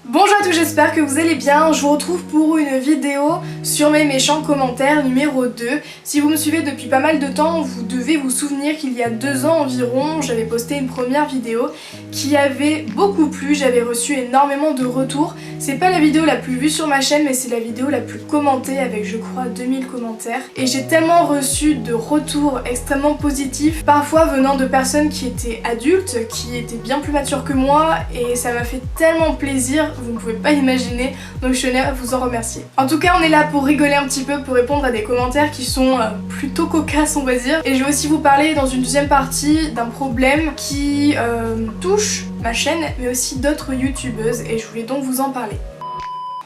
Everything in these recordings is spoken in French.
Bonjour à tous, j'espère que vous allez bien. Je vous retrouve pour une vidéo sur mes méchants commentaires numéro 2. Si vous me suivez depuis pas mal de temps, vous devez vous souvenir qu'il y a 2 ans environ, j'avais posté une première vidéo qui avait beaucoup plu, j'avais reçu énormément de retours. C'est pas la vidéo la plus vue sur ma chaîne, mais c'est la vidéo la plus commentée avec je crois 2000 commentaires. Et j'ai tellement reçu de retours extrêmement positifs, parfois venant de personnes qui étaient adultes, qui étaient bien plus matures que moi, et ça m'a fait tellement plaisir, vous ne pouvez pas imaginer, donc je tenais à vous en remercier. En tout cas, on est là pour rigoler un petit peu, pour répondre à des commentaires qui sont plutôt cocasses on va dire, et je vais aussi vous parler dans une deuxième partie d'un problème qui touche ma chaîne, mais aussi d'autres youtubeuses, et je voulais donc vous en parler.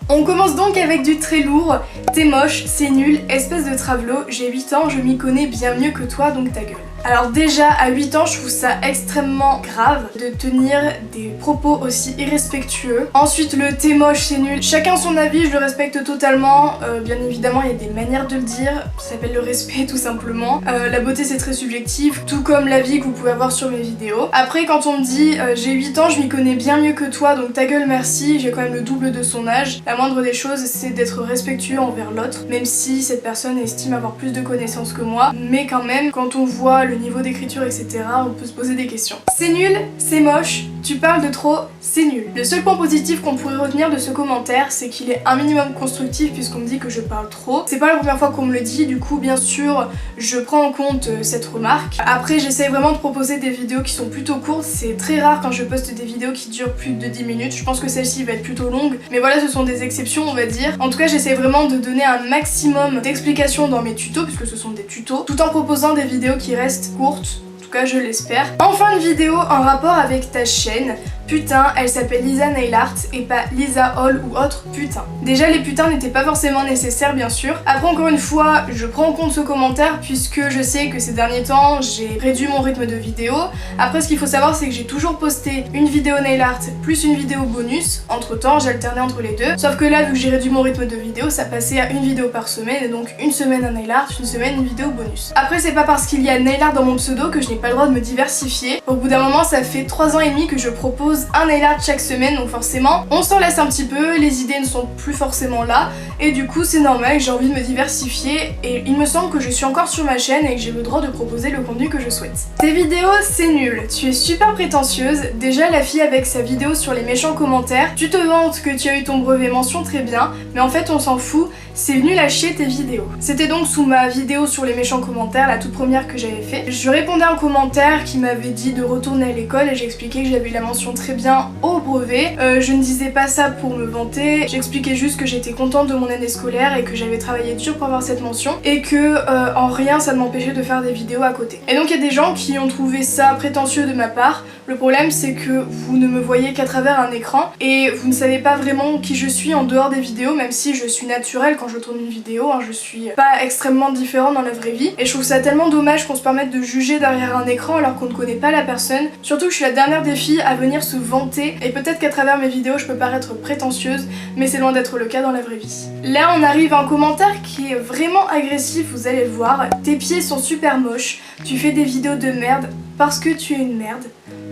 On commence donc avec du très lourd. T'es moche, c'est nul, espèce de travelot, j'ai 8 ans, je m'y connais bien mieux que toi, donc ta gueule. Alors déjà, à 8 ans, je trouve ça extrêmement grave de tenir des propos aussi irrespectueux. Ensuite, le t'es moche, c'est nul. Chacun son avis, je le respecte totalement. Bien évidemment, il y a des manières de le dire. Ça s'appelle le respect, tout simplement. La beauté, c'est très subjectif, tout comme l'avis que vous pouvez avoir sur mes vidéos. Après, quand on me dit j'ai 8 ans, je m'y connais bien mieux que toi, donc ta gueule, merci, j'ai quand même le double de son âge. La moindre des choses, c'est d'être respectueux envers l'autre, même si cette personne estime avoir plus de connaissances que moi. Mais quand même, quand on voit le niveau d'écriture, etc., on peut se poser des questions. C'est nul, c'est moche, tu parles de trop, c'est nul. Le seul point positif qu'on pourrait retenir de ce commentaire, c'est qu'il est un minimum constructif puisqu'on me dit que je parle trop. C'est pas la première fois qu'on me le dit, du coup, bien sûr, je prends en compte cette remarque. Après, j'essaie vraiment de proposer des vidéos qui sont plutôt courtes. C'est très rare quand je poste des vidéos qui durent plus de 10 minutes. Je pense que celle-ci va être plutôt longue, mais voilà, ce sont des exceptions, on va dire. En tout cas, j'essaie vraiment de donner un maximum d'explications dans mes tutos, puisque ce sont des tutos, tout en proposant des vidéos qui restent courtes. En tout cas, je l'espère. Enfin, une vidéo en rapport avec ta chaîne. Putain, elle s'appelle Lisa Nail Art et pas Lisa Hall ou autre putain. Déjà, les putains n'étaient pas forcément nécessaires, bien sûr. Après, encore une fois, je prends en compte ce commentaire puisque je sais que ces derniers temps, j'ai réduit mon rythme de vidéo. Après, ce qu'il faut savoir, c'est que j'ai toujours posté une vidéo nail art plus une vidéo bonus. Entre temps, j'alternais entre les deux. Sauf que là, vu que j'ai réduit mon rythme de vidéo, ça passait à une vidéo par semaine. Et donc, une semaine un nail art, une semaine une vidéo bonus. Après, c'est pas parce qu'il y a nail art dans mon pseudo que je n'ai pas le droit de me diversifier. Au bout d'un moment, ça fait 3 ans et demi que je propose un nail art chaque semaine, donc forcément on s'en laisse un petit peu, les idées ne sont plus forcément là, et du coup c'est normal, j'ai envie de me diversifier, et il me semble que je suis encore sur ma chaîne et que j'ai le droit de proposer le contenu que je souhaite. Tes vidéos c'est nul, tu es super prétentieuse, déjà la fille avec sa vidéo sur les méchants commentaires, tu te vantes que tu as eu ton brevet mention très bien, mais en fait on s'en fout, c'est nul à chier tes vidéos. C'était donc sous ma vidéo sur les méchants commentaires, la toute première que j'avais fait. Je répondais à un commentaire qui m'avait dit de retourner à l'école et j'expliquais que j'avais eu la mention très bien au brevet. Je ne disais pas ça pour me vanter, j'expliquais juste que j'étais contente de mon année scolaire et que j'avais travaillé dur pour avoir cette mention et que en rien ça ne m'empêchait de faire des vidéos à côté. Et donc il y a des gens qui ont trouvé ça prétentieux de ma part. Le problème c'est que vous ne me voyez qu'à travers un écran et vous ne savez pas vraiment qui je suis en dehors des vidéos, même si je suis naturelle quand je tourne une vidéo, hein, je suis pas extrêmement différente dans la vraie vie. Et je trouve ça tellement dommage qu'on se permette de juger derrière un écran alors qu'on ne connaît pas la personne. Surtout que je suis la dernière des filles à venir se vanter et peut-être qu'à travers mes vidéos je peux paraître prétentieuse, mais c'est loin d'être le cas dans la vraie vie. Là on arrive à un commentaire qui est vraiment agressif, vous allez le voir. Tes pieds sont super moches, tu fais des vidéos de merde parce que tu es une merde,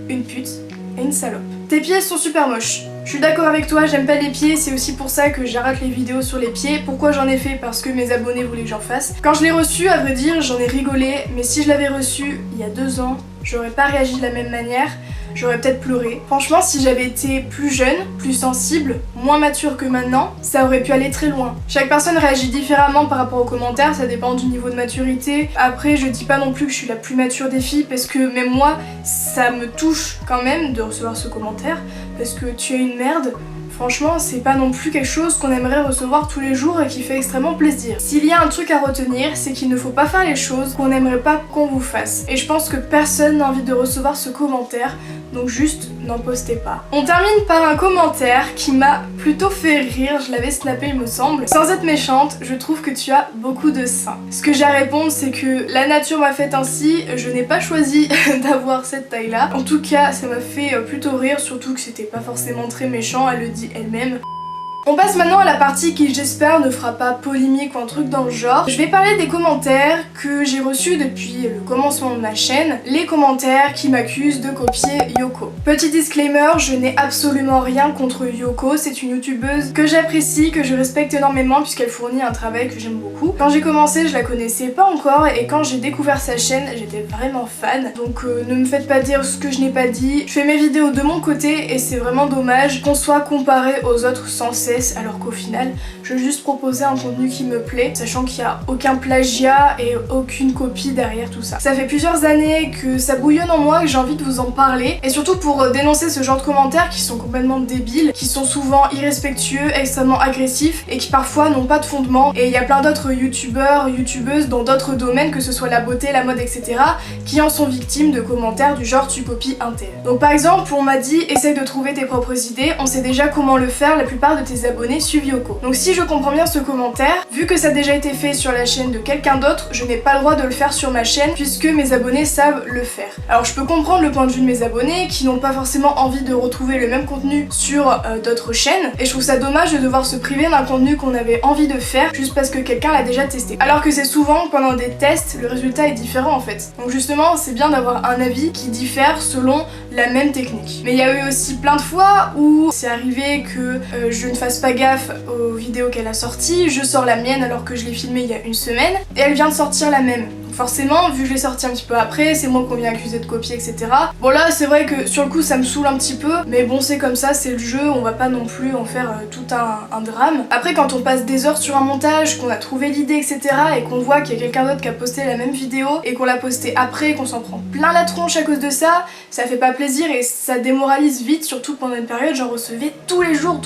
une pute et une salope. Tes pieds sont super moches. Je suis d'accord avec toi, j'aime pas les pieds, c'est aussi pour ça que j'arrête les vidéos sur les pieds. Pourquoi j'en ai fait? Parce que mes abonnés voulaient que j'en fasse. Quand je l'ai reçu, à vrai dire, j'en ai rigolé, mais si je l'avais reçu il y a 2 ans, j'aurais pas réagi de la même manière. J'aurais peut-être pleuré. Franchement, si j'avais été plus jeune, plus sensible, moins mature que maintenant, ça aurait pu aller très loin. Chaque personne réagit différemment par rapport aux commentaires, ça dépend du niveau de maturité. Après, je dis pas non plus que je suis la plus mature des filles, parce que même moi, ça me touche quand même de recevoir ce commentaire, parce que tu es une merde. Franchement, c'est pas non plus quelque chose qu'on aimerait recevoir tous les jours et qui fait extrêmement plaisir. S'il y a un truc à retenir, c'est qu'il ne faut pas faire les choses qu'on n'aimerait pas qu'on vous fasse. Et je pense que personne n'a envie de recevoir ce commentaire, donc juste n'en postez pas. On termine par un commentaire qui m'a plutôt fait rire, je l'avais snappé il me semble. Sans être méchante, je trouve que tu as beaucoup de seins. Ce que j'ai à répondre, c'est que la nature m'a fait ainsi, je n'ai pas choisi d'avoir cette taille-là. En tout cas, ça m'a fait plutôt rire, surtout que c'était pas forcément très méchant, elle le dit elle-même. On passe maintenant à la partie qui j'espère ne fera pas polémique ou un truc dans le genre. Je vais parler des commentaires que j'ai reçus depuis le commencement de ma chaîne, les commentaires qui m'accusent de copier Yoko. Petit disclaimer, je n'ai absolument rien contre Yoko, c'est une youtubeuse que j'apprécie, que je respecte énormément puisqu'elle fournit un travail que j'aime beaucoup. Quand j'ai commencé, je la connaissais pas encore et quand j'ai découvert sa chaîne, j'étais vraiment fan. Donc ne me faites pas dire ce que je n'ai pas dit. Je fais mes vidéos de mon côté et c'est vraiment dommage qu'on soit comparé aux autres sans cesse alors qu'au final, je veux juste proposer un contenu qui me plaît, sachant qu'il n'y a aucun plagiat et aucune copie derrière tout ça. Ça fait plusieurs années que ça bouillonne en moi et j'ai envie de vous en parler et surtout pour dénoncer ce genre de commentaires qui sont complètement débiles, qui sont souvent irrespectueux, extrêmement agressifs et qui parfois n'ont pas de fondement. Et il y a plein d'autres youtubeurs, youtubeuses dans d'autres domaines, que ce soit la beauté, la mode, etc., qui en sont victimes de commentaires du genre tu copies un tel. Donc par exemple, on m'a dit essaye de trouver tes propres idées, on sait déjà comment le faire, la plupart de tes abonnés suivent Yoko. Donc si je comprends bien ce commentaire, vu que ça a déjà été fait sur la chaîne de quelqu'un d'autre, je n'ai pas le droit de le faire sur ma chaîne puisque mes abonnés savent le faire. Alors je peux comprendre le point de vue de mes abonnés qui n'ont pas forcément envie de retrouver le même contenu sur d'autres chaînes et je trouve ça dommage de devoir se priver d'un contenu qu'on avait envie de faire juste parce que quelqu'un l'a déjà testé. Alors que c'est souvent pendant des tests, le résultat est différent en fait. Donc justement c'est bien d'avoir un avis qui diffère selon la même technique. Mais il y a eu aussi plein de fois où c'est arrivé que je ne fasse pas gaffe aux vidéos qu'elle a sorties, je sors la mienne alors que je l'ai filmée il y a une semaine et elle vient de sortir la même. Forcément, vu que je l'ai sorti un petit peu après, c'est moi qu'on vient accuser de copier, etc. Bon là, c'est vrai que sur le coup, ça me saoule un petit peu, mais bon, c'est comme ça, c'est le jeu, on va pas non plus en faire tout un drame. Après, quand on passe des heures sur un montage, qu'on a trouvé l'idée, etc., et qu'on voit qu'il y a quelqu'un d'autre qui a posté la même vidéo, et qu'on l'a postée après, et qu'on s'en prend plein la tronche à cause de ça, ça fait pas plaisir et ça démoralise vite, surtout pendant une période, j'en recevais tous les jours.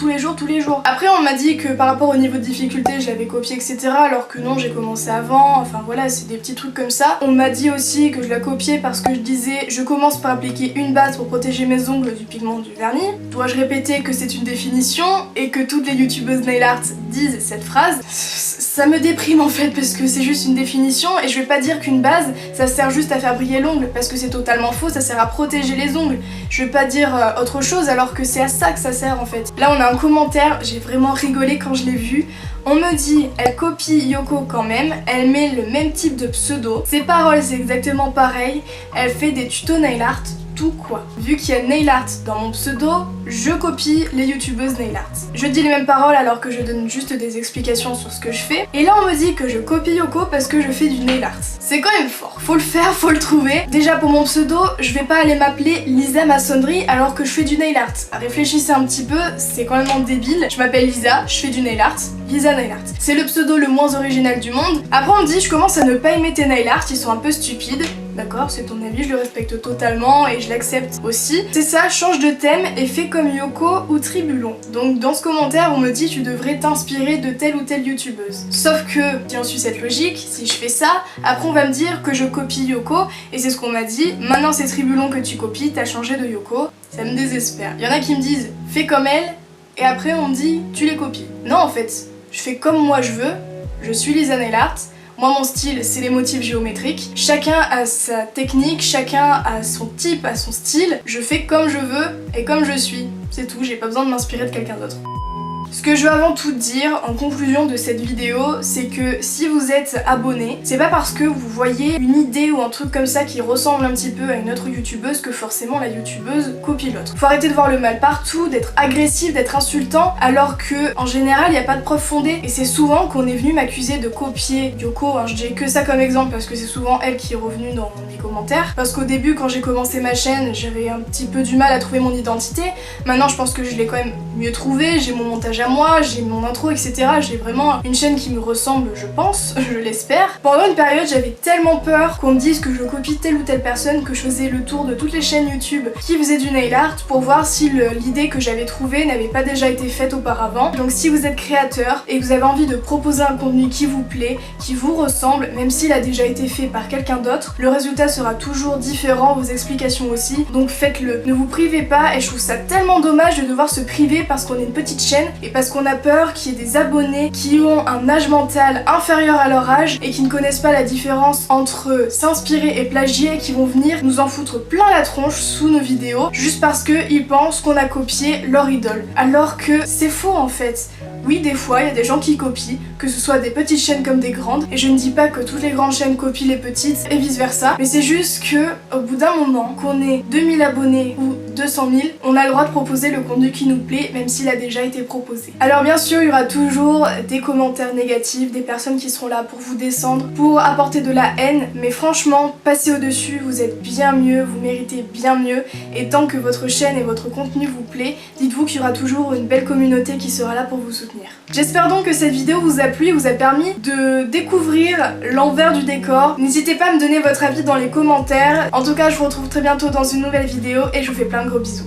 Après, on m'a dit que par rapport au niveau de difficulté, je l'avais copié, etc., alors que non, j'ai commencé avant, enfin voilà, c'est des petits trucs comme ça. On m'a dit aussi que je la copiais parce que je disais je commence par appliquer une base pour protéger mes ongles du pigment du vernis. Dois-je répéter que c'est une définition et que toutes les youtubeuses nail art disent cette phrase? Ça me déprime en fait parce que c'est juste une définition et je vais pas dire qu'une base ça sert juste à faire briller l'ongle parce que c'est totalement faux, ça sert à protéger les ongles. Je vais pas dire autre chose alors que c'est à ça que ça sert en fait. Là on a un commentaire, j'ai vraiment rigolé quand je l'ai vu. On me dit, elle copie Yoko quand même, elle met le même type de pseudo, ses paroles c'est exactement pareil, elle fait des tutos nail art, tout quoi. Vu qu'il y a nail art dans mon pseudo, je copie les youtubeuses nail art. Je dis les mêmes paroles alors que je donne juste des explications sur ce que je fais. Et là on me dit que je copie Yoko parce que je fais du nail art. C'est quand même fort, faut le faire, faut le trouver. Déjà pour mon pseudo, je vais pas aller m'appeler Lisa Maçonnerie alors que je fais du nail art. Réfléchissez un petit peu, c'est quand même débile. Je m'appelle Lisa, je fais du nail art. Lisa Nail Art. C'est le pseudo le moins original du monde. Après on me dit je commence à ne pas aimer tes nail art, ils sont un peu stupides. D'accord, c'est ton avis, je le respecte totalement et je l'accepte aussi. C'est ça, change de thème et fais comme Yoko ou Tribulon. Donc dans ce commentaire, on me dit tu devrais t'inspirer de telle ou telle youtubeuse. Sauf que, si on suit cette logique, si je fais ça, après on va me dire que je copie Yoko et c'est ce qu'on m'a dit. Maintenant c'est Tribulon que tu copies, t'as changé de Yoko. Ça me désespère. Il y en a qui me disent fais comme elle et après on me dit tu les copies. Non en fait, je fais comme moi je veux, je suis Lisa Nail Art. Moi mon style c'est les motifs géométriques, chacun a sa technique, chacun a son type, a son style, je fais comme je veux et comme je suis, c'est tout, j'ai pas besoin de m'inspirer de quelqu'un d'autre. Ce que je veux avant tout dire en conclusion de cette vidéo, c'est que si vous êtes abonné, c'est pas parce que vous voyez une idée ou un truc comme ça qui ressemble un petit peu à une autre youtubeuse que forcément la youtubeuse copie l'autre. Faut arrêter de voir le mal partout, d'être agressif, d'être insultant, alors que en général il n'y a pas de preuves fondées. Et c'est souvent qu'on est venu m'accuser de copier Yoko, je dis que ça comme exemple parce que c'est souvent elle qui est revenue dans mes commentaires. Parce qu'au début quand j'ai commencé ma chaîne, j'avais un petit peu du mal à trouver mon identité. Maintenant je pense que je l'ai quand même mieux trouvé, j'ai mon montage à moi, j'ai mon intro, etc. J'ai vraiment une chaîne qui me ressemble, je pense, je l'espère. Pendant une période, j'avais tellement peur qu'on me dise que je copie telle ou telle personne que je faisais le tour de toutes les chaînes YouTube qui faisaient du nail art pour voir si l'idée que j'avais trouvée n'avait pas déjà été faite auparavant. Donc si vous êtes créateur et que vous avez envie de proposer un contenu qui vous plaît, qui vous ressemble, même s'il a déjà été fait par quelqu'un d'autre, le résultat sera toujours différent, vos explications aussi. Donc faites-le, ne vous privez pas et je trouve ça tellement dommage de devoir se priver parce qu'on est une petite chaîne et parce qu'on a peur qu'il y ait des abonnés qui ont un âge mental inférieur à leur âge et qui ne connaissent pas la différence entre s'inspirer et plagier et qui vont venir nous en foutre plein la tronche sous nos vidéos juste parce qu'ils pensent qu'on a copié leur idole. Alors que c'est faux en fait. Oui, des fois, il y a des gens qui copient, que ce soit des petites chaînes comme des grandes, et je ne dis pas que toutes les grandes chaînes copient les petites et vice versa, mais c'est juste que au bout d'un moment, qu'on ait 2000 abonnés ou 200 000, on a le droit de proposer le contenu qui nous plaît, même s'il a déjà été proposé. Alors bien sûr, il y aura toujours des commentaires négatifs, des personnes qui seront là pour vous descendre, pour apporter de la haine, mais franchement, passez au-dessus, vous êtes bien mieux, vous méritez bien mieux, et tant que votre chaîne et votre contenu vous plaît, dites-vous qu'il y aura toujours une belle communauté qui sera là pour vous soutenir. J'espère donc que cette vidéo vous a plu et vous a permis de découvrir l'envers du décor. N'hésitez pas à me donner votre avis dans les commentaires. En tout cas, je vous retrouve très bientôt dans une nouvelle vidéo et je vous fais plein de gros bisous.